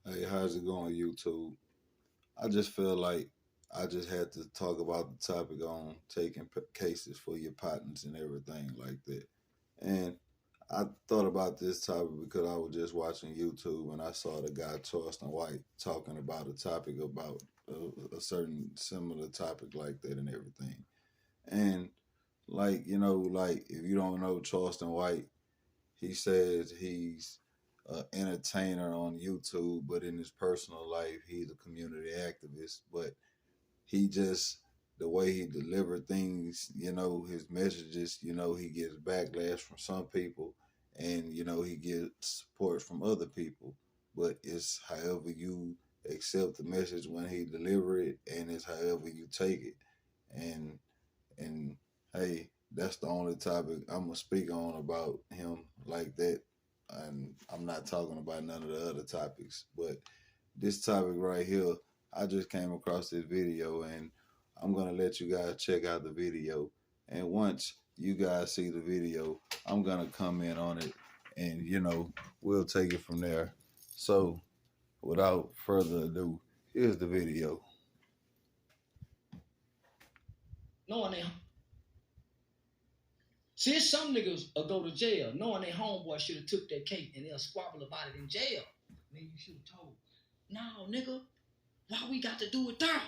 Hey, how's it going, YouTube? I just feel like I just had to talk about the topic on taking cases for your partners and everything like that. And I thought about this topic because I was just watching YouTube and I saw the guy Charleston White talking about a topic about a certain similar topic like that and everything. And like if you don't know Charleston White, he says he's an entertainer on YouTube, but in his personal life, he's a community activist. But he just the way he delivered things, his messages, he gets backlash from some people, and he gets support from other people. But it's however you accept the message when he deliver it, and it's however you take it. And and hey, that's the only topic I'm gonna speak on about him like that. And I'm not talking about none of the other topics, but this topic right here, I just came across this video, and I'm gonna let you guys check out the video. And once you guys see the video, I'm gonna comment on it, and we'll take it from there. So, without further ado, here's the video. Knowing they see some niggas will go to jail knowing their homeboy should have took that cake and they'll squabble about it in jail. Man, you should have told. No, nigga, why we got to do it there?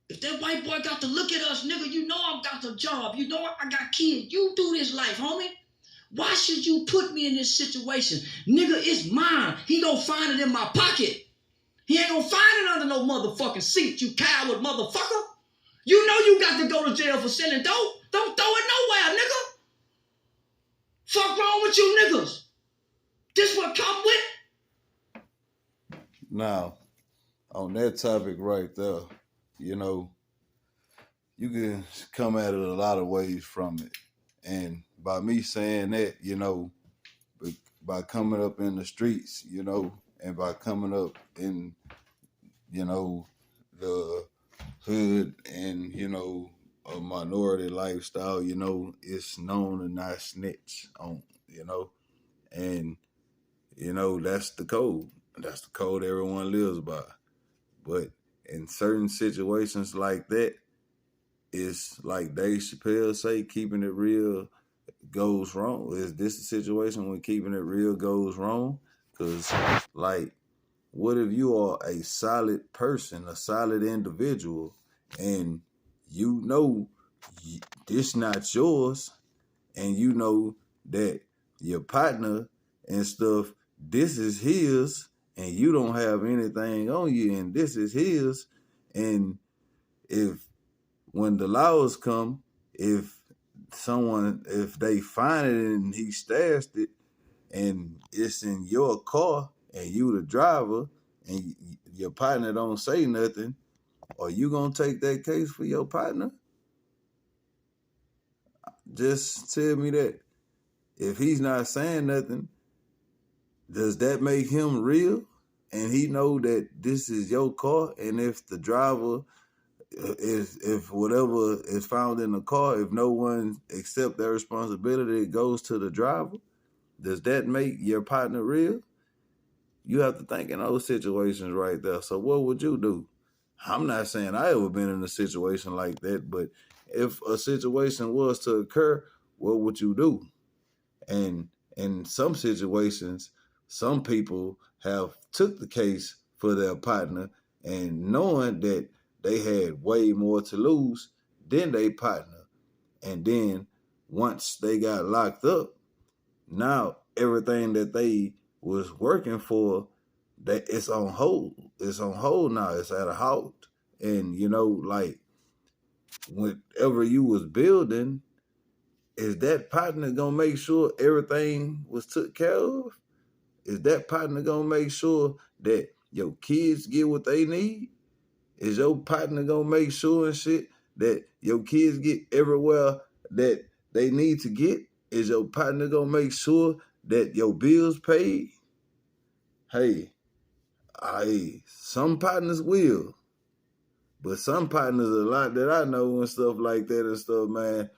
If that white boy got to look at us, nigga, you know I got a job. You know I got kids. You do this life, homie. Why should you put me in this situation? Nigga, it's mine. He gonna find it in my pocket. He ain't gonna find it under no motherfucking seat, you coward motherfucker. You know you got to go to jail for selling dope. Don't throw it nowhere, nigga. Fuck wrong with you niggas? This what come with? Now, on that topic right there, you know, you can come at it a lot of ways from it. And by me saying that, by coming up in the streets, and by coming up in, the hood and, a minority lifestyle, it's known to not snitch on, and, that's the code. That's the code everyone lives by. But in certain situations like that, it's like Dave Chappelle say, keeping it real goes wrong. Is this a situation when keeping it real goes wrong? Because, like, what if you are a solid person, a solid individual, and you know this not yours, and you know that your partner and stuff, this is his, and you don't have anything on you, and this is his, and if when the laws come, if they find it and he stashed it and it's in your car and you the driver and your partner don't say nothing, are you gonna take that case for your partner? Just tell me that. If he's not saying nothing, does that make him real? And he know that this is your car, and if the driver if whatever is found in the car, if no one accepts their responsibility, it goes to the driver. Does that make your partner real? You have to think in those situations right there. So what would you do? I'm not saying I ever been in a situation like that, but if a situation was to occur, what would you do? And in some situations, some people have took the case for their partner and knowing that they had way more to lose than their partner. And then once they got locked up, now everything that they was working for, that it's on hold. It's on hold now. It's at a halt. And like whatever you was building, is that partner gonna make sure everything was took care of? Is that partner gonna make sure that your kids get what they need? Is your partner gonna make sure and shit that your kids get everywhere that they need to get? Is your partner gonna make sure that your bills paid? Hey, some partners will, but some partners, a lot that I know and stuff like that and stuff, man.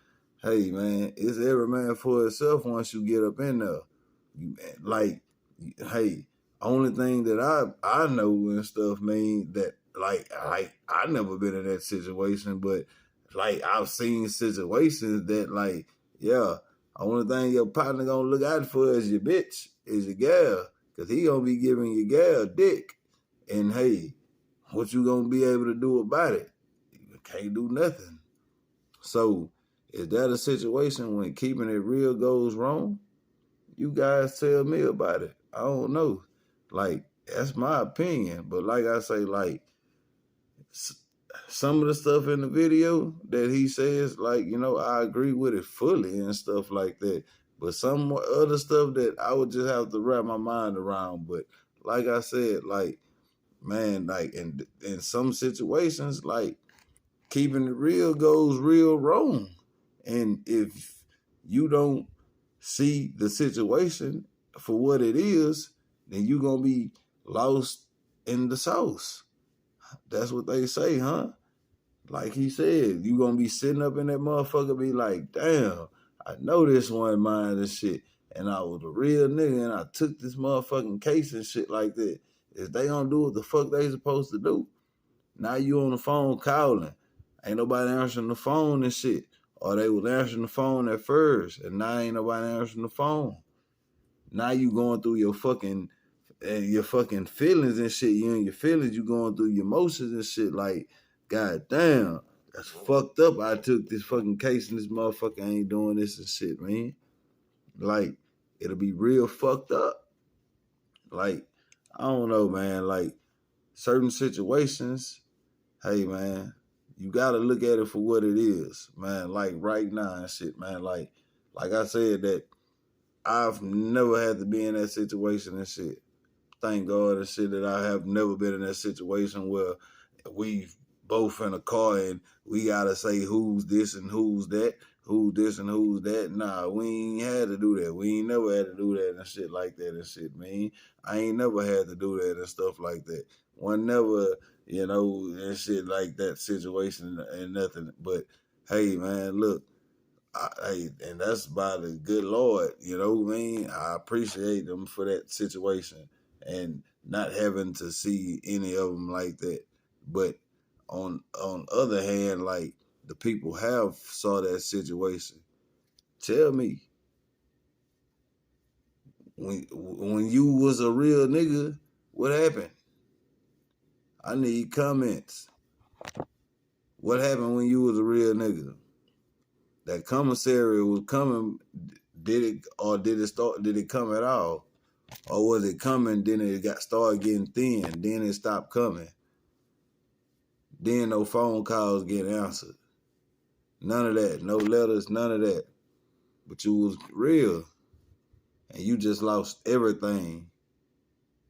Hey, man, it's every man for itself once you get up in there. Like, hey, Only thing that I know and stuff mean that like I never been in that situation, but like I've seen situations that like yeah, only thing your partner gonna look out for is your bitch, is your gal, cause he gonna be giving your gal dick, and hey, what you gonna be able to do about it? You can't do nothing. So is that a situation when keeping it real goes wrong? You guys tell me about it. I don't know. Like, that's my opinion. But like I say, like, some of the stuff in the video that he says, like, I agree with it fully and stuff like that. But some other stuff that I would just have to wrap my mind around. But like I said, like, man, like, in some situations, like, keeping it real goes real wrong. And if you don't see the situation for what it is, then you're going to be lost in the sauce. That's what they say, huh? Like he said, you going to be sitting up in that motherfucker, be like, damn, I know this one mine and shit. And I was a real nigga and I took this motherfucking case and shit like that. If they don't do what the fuck they supposed to do, now you on the phone calling. Ain't nobody answering the phone and shit. Or they was answering the phone at first, and now ain't nobody answering the phone. Now you going through your fucking feelings and shit. You in your feelings, you going through your emotions and shit. Like, god damn, that's fucked up. I took this fucking case and this motherfucker ain't doing this and shit, man. Like, it'll be real fucked up. Like, I don't know, man. Like, certain situations, hey man, you gotta look at it for what it is, man. Like right now and shit, man. Like I said, that I've never had to be in that situation and shit. Thank God and shit that I have never been in that situation where we both in a car and we gotta say who's this and who's that, who's this and who's that. Nah, we ain't had to do that. We ain't never had to do that and shit like that and shit, man. I ain't never had to do that and stuff like that. One never, and shit like that situation and nothing. But hey, man, look, and that's by the good Lord, you know what I mean? I appreciate them for that situation and not having to see any of them like that. But on other hand, like the people have saw that situation. Tell me, when you was a real nigga, what happened? I need comments. What happened when you was a real nigga? That commissary was coming. Did it come at all? Or was it coming, then it started getting thin, then it stopped coming. Then no phone calls get answered. None of that. No letters, none of that. But you was real. And you just lost everything.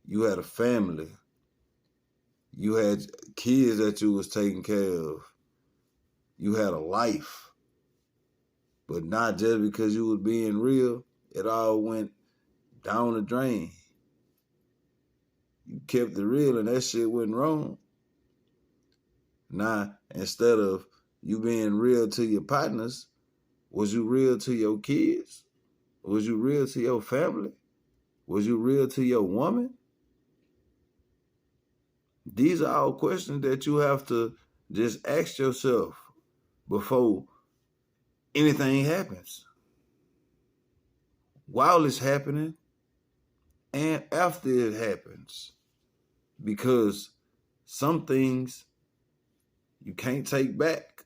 You had a family. You had kids that you was taking care of. You had a life. But not just because you was being real, it all went down the drain. You kept it real and that shit went wrong. Now, instead of you being real to your partners, was you real to your kids? Was you real to your family? Was you real to your woman? These are all questions that you have to just ask yourself before anything happens. While it's happening and after it happens. Because some things you can't take back.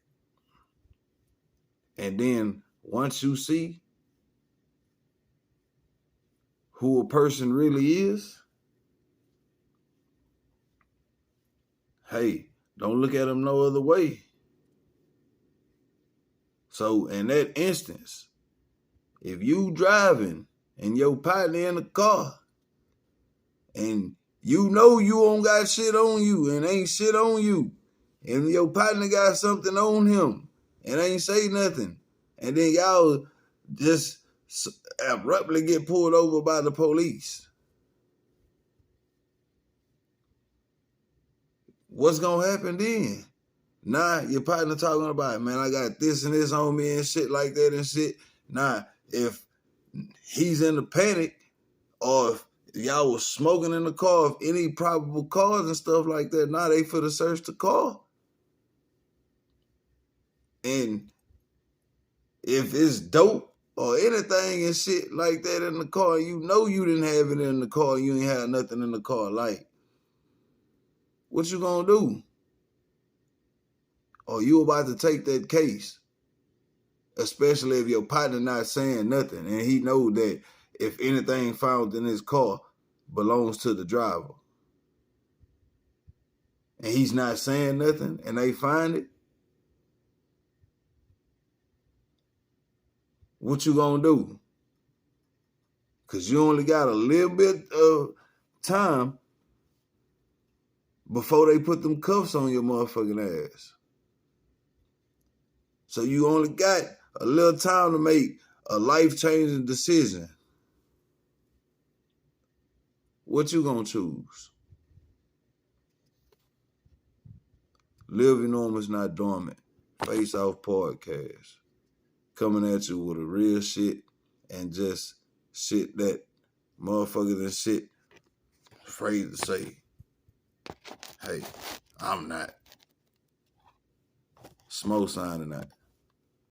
And then once you see who a person really is, hey, don't look at them no other way. So in that instance, if you driving and your partner in the car and you know you don't got shit on you and ain't shit on you, and your partner got something on him and ain't say nothing, and then y'all just abruptly get pulled over by the police, what's gonna happen then? Nah, your partner talking about, man, I got this and this on me and shit like that and shit. Nah, if he's in a panic or y'all was smoking in the car, if any probable cause and stuff like that, now they for the search the car. And if it's dope or anything and shit like that in the car, you know you didn't have it in the car, you ain't had nothing in the car, like, what you gonna do? Or you about to take that case, especially if your partner not saying nothing and he know that if anything found in his car belongs to the driver and he's not saying nothing and they find it, what you gonna do? Because you only got a little bit of time before they put them cuffs on your motherfucking ass. So you only got a little time to make a life-changing decision. What you gonna choose? Living Norman's Not Dormant. Face Off Podcast. Coming at you with a real shit and just shit that motherfuckers and shit afraid to say. Hey, I'm not. Smoke signing out.